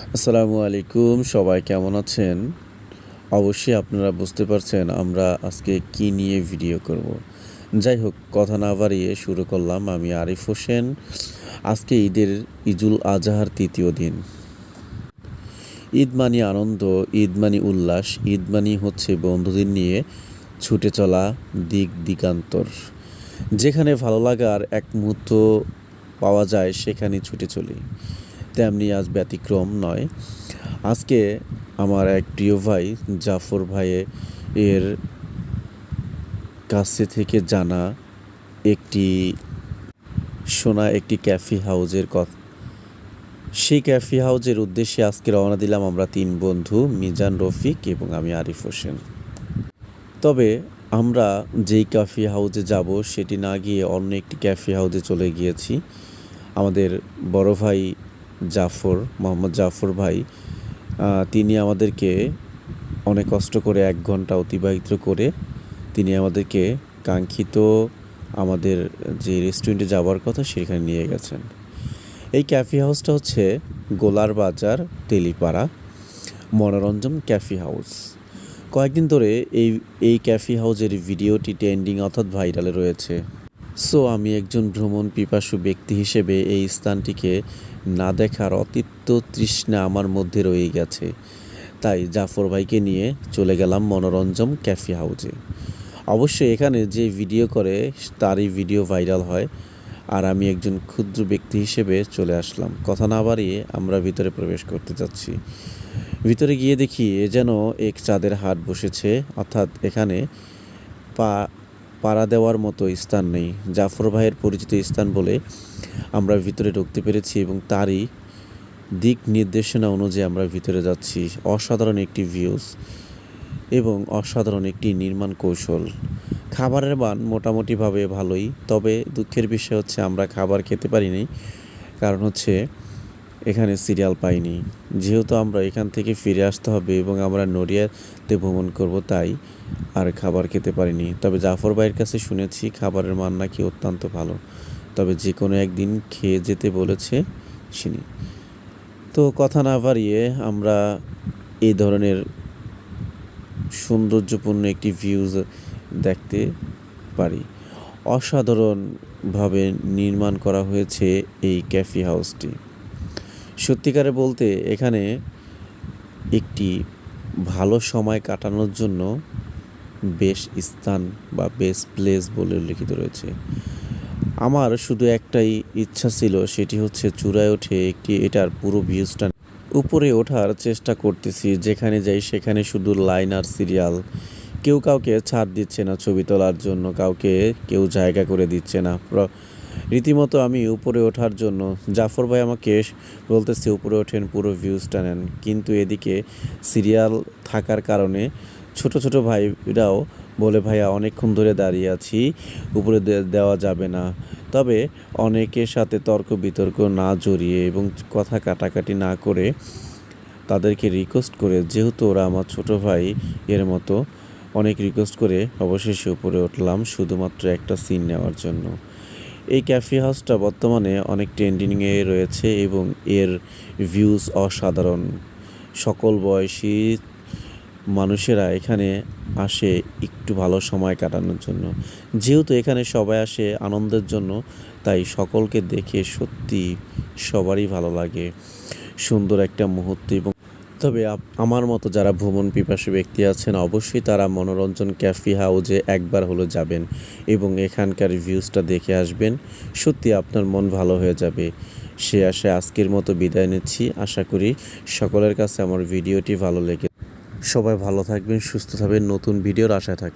আসসালামু আলাইকুম, সবাই কেমন আছেন? অবশ্যই আপনারা বুঝতে পারছেন আমরা আজকে কী নিয়ে ভিডিও করব। যাই হোক, কথা না বাড়িয়ে শুরু করলাম। আমি আরিফ হোসেন। আজকে ঈদুল আজহার ৩য় দিন। ঈদ মানি আনন্দ, ঈদ মানি উল্লাস, ঈদ মানি হচ্ছে বন্ধুদের নিয়ে ছুটে চলা দিক দিগান্তর। যেখানে ভালো লাগার এক মুহূর্ত পাওয়া যায় সেখানেই ছুটে চলি। তেমনি আজ ব্যতিক্রম নয়। আজকে আমার এক প্রিয় ভাই জাফর ভাইয়ের কাছে থেকে জানা একটি একটি ক্যাফে হাউজের কথা। সেই ক্যাফে হাউজের উদ্দেশ্যে আজকে রওনা দিলাম আমরা ৩ বন্ধু, মিজান, রফিক এবং আমি আরিফ হোসেন। তবে আমরা যেই ক্যাফে হাউজে যাব সেটি না গিয়ে অন্য একটি ক্যাফে হাউজে চলে গিয়েছি। আমাদের বড় ভাই মোহাম্মদ জাফর ভাই, তিনি আমাদেরকে অনেক কষ্ট করে ১ ঘন্টা অতিবাহিত করে তিনি আমাদেরকে কাঙ্ক্ষিত আমাদের যে রেস্টুরেন্টে যাওয়ার কথা সেখানে নিয়ে গেছেন। এই ক্যাফে হাউসটা হচ্ছে গোলার বাজার, তেলিপাড়া, মনোরঞ্জন ক্যাফে হাউস। কয়েকদিন ধরে এই ক্যাফে হাউসের ভিডিওটি ট্রেন্ডিং অর্থাৎ ভাইরালে রয়েছে। সো আমি একজন ভ্রমণ পিপাসু ব্যক্তি হিসেবে এই স্থানটিকে না দেখার অতিরিক্ত তৃষ্ণা আমার মধ্যে রয়ে গেছে। তাই জাফর ভাইকে নিয়ে চলে গেলাম মনোরঞ্জন ক্যাফে হাউজে। অবশ্যই এখানে যে ভিডিও করে তারই ভিডিও ভাইরাল হয়, আর আমি একজন ক্ষুদ্র ব্যক্তি হিসেবে চলে আসলাম। কথা না বাড়িয়ে আমরা ভিতরে প্রবেশ করতে যাচ্ছি। ভিতরে গিয়ে দেখি এ যেন এক চাঁদের হাট বসেছে, অর্থাৎ এখানে পাড়া দেওয়ার মতো স্থান নেই। জাফর ভাইয়ের পরিচিত স্থান বলে আমরা ভিতরে ঢুকতে পেরেছি এবং তারই দিক নির্দেশনা অনুযায়ী আমরা ভিতরে যাচ্ছি। অসাধারণ একটি ভিউজ এবং অসাধারণ একটি নির্মাণ কৌশল। খাবারের মান মোটামুটিভাবে ভালোই, তবে দুঃখের বিষয় হচ্ছে আমরা খাবার খেতে পারিনি। কারণ হচ্ছে এখানে সিরিয়াল পাইনি। যেহেতু আমরা এখান থেকে ফিরে আসতে হবে এবং আমরা নড়িয়াতে ভ্রমণ করব, তাই আর খাবার খেতে পারিনি। তবে জাফর ভাইয়ের কাছে শুনেছি খাবারের মান নাকি অত্যন্ত ভালো। তবে যে কোনো একদিন খেয়ে যেতে বলেছে শুনি। তো কথা না বাড়িয়ে আমরা এই ধরনের সৌন্দর্যপূর্ণ একটি ভিউজ দেখতে পারি। অসাধারণভাবে নির্মাণ করা হয়েছে এই ক্যাফে হাউসটি। সত্যিকারে বলতে এখানে একটি ভালো সময় কাটানোর জন্য বেস্ট স্থান বা বেস্ট প্লেস বলে উল্লেখিত রয়েছে। আমার শুধু একটাই ইচ্ছা ছিল, সেটি হচ্ছে চূড়ায় উঠে এটার পুরো ভিউজটা উপরে ওঠার চেষ্টা করতেছি। যেখানে যাই সেখানে শুধু লাইন আর সিরিয়াল। কেউ কাউকে ছাড় দিচ্ছে না ছবি তোলার জন্য, কেউ জায়গা করে দিচ্ছে না। রীতিমতো আমি উপরে ওঠার জন্য জাফর ভাই আমাকে বলতেছে উপরে ওঠেন, পুরো ভিউজটা নেন। কিন্তু এদিকে সিরিয়াল থাকার কারণে ছোট ছোট ভাইরাও বলে, ভাইয়া অনেকক্ষণ ধরে দাঁড়িয়ে আছি, উপরে দেওয়া যাবে না। তবে অনেকের সাথে তর্ক বিতর্ক না জড়িয়ে এবং কথা কাটাকাটি না করে তাদেরকে রিকোয়েস্ট করে, যেহেতু ওরা আমার ছোট ভাই এর মতো, অনেক রিকোয়েস্ট করে অবশেষে উপরে উঠলাম শুধুমাত্র একটা সিন নেওয়ার জন্য। এই ক্যাফে হাউসটা বর্তমানে অনেক ট্রেন্ডিংয়ে রয়েছে এবং এর ভিউজ অসাধারণ। সকল বয়সী মানুষেরা এখানে আসে একটু ভালো সময় কাটানোর জন্য। যেহেতু এখানে সবাই আসে আনন্দের জন্য, তাই সকলকে দেখে সত্যি সবারই ভালো লাগে। সুন্দর একটা মুহূর্ত। এবং তবে আমার মতো যারা ভ্রমণ পিপাসু ব্যক্তি আছেন, অবশ্যই তারা মনোরঞ্জন ক্যাফে হাউজে একবার হলো যাবেন এবং এখানকার ভিউজটা দেখে আসবেন। সত্যি আপনার মন ভালো হয়ে যাবে। সে আশায় আজকের মতো বিদায় নিচ্ছি। আশা করি সকলের কাছে আমার ভিডিওটি ভালো লেগে। সবাই ভালো থাকবেন, সুস্থ থাকবেন, নতুন ভিডিওর আশায় থাকি।